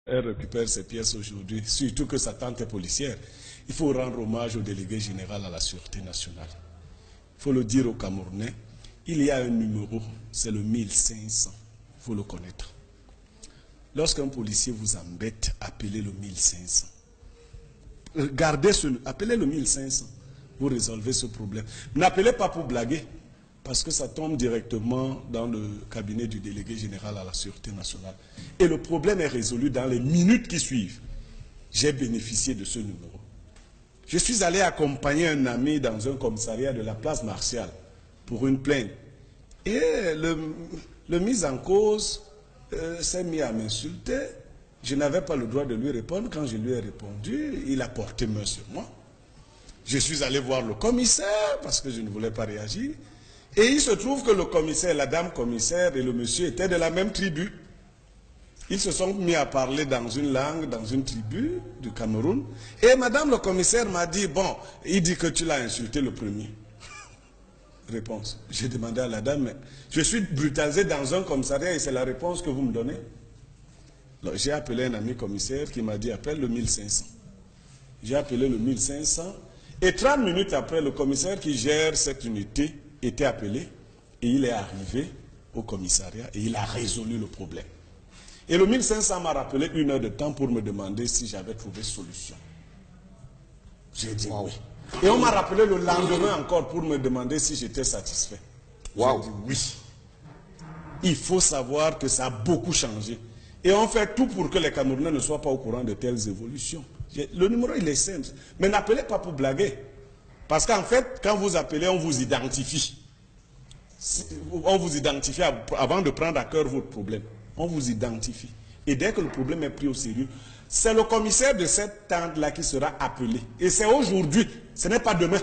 Elle récupère ses pièces aujourd'hui, surtout que sa tante est policière. Il faut rendre hommage au délégué général à la Sûreté nationale. Il faut le dire aux Camerounais. Il y a un numéro, c'est le 1500. Il faut le connaître. Lorsqu'un policier vous embête, appelez le 1500. Appelez le 1500. Vous résolvez ce problème. N'appelez pas pour blaguer, parce que ça tombe directement dans le cabinet du délégué général à la Sûreté nationale. Et le problème est résolu dans les minutes qui suivent. J'ai bénéficié de ce numéro. Je suis allé accompagner un ami dans un commissariat de la place Martial pour une plainte. Et le mis en cause s'est mis à m'insulter. Je n'avais pas le droit de lui répondre. Quand je lui ai répondu, il a porté main sur moi. Je suis allé voir le commissaire parce que je ne voulais pas réagir. Et il se trouve que le commissaire, la dame commissaire et le monsieur étaient de la même tribu. Ils se sont mis à parler dans une langue, dans une tribu du Cameroun. Et madame le commissaire m'a dit, bon, il dit que tu l'as insulté le premier. Réponse. J'ai demandé à la dame, mais je suis brutalisé dans un commissariat et c'est la réponse que vous me donnez. J'ai appelé un ami commissaire qui m'a dit, appelle le 1500. J'ai appelé le 1500 et 30 minutes après, le commissaire qui gère cette unité était appelé et il est arrivé au commissariat et il a résolu le problème. Et le 1500 m'a rappelé 1 heure de temps pour me demander si j'avais trouvé solution. J'ai dit oui. Et on m'a rappelé le lendemain encore pour me demander si j'étais satisfait. J'ai dit oui. Il faut savoir que ça a beaucoup changé. Et on fait tout pour que les Camerounais ne soient pas au courant de telles évolutions. Le numéro, il est simple. Mais n'appelez pas pour blaguer. Parce qu'en fait, quand vous appelez, on vous identifie. On vous identifie avant de prendre à cœur votre problème. On vous identifie. Et dès que le problème est pris au sérieux, c'est le commissaire de cette tente-là qui sera appelé. Et c'est aujourd'hui, ce n'est pas demain.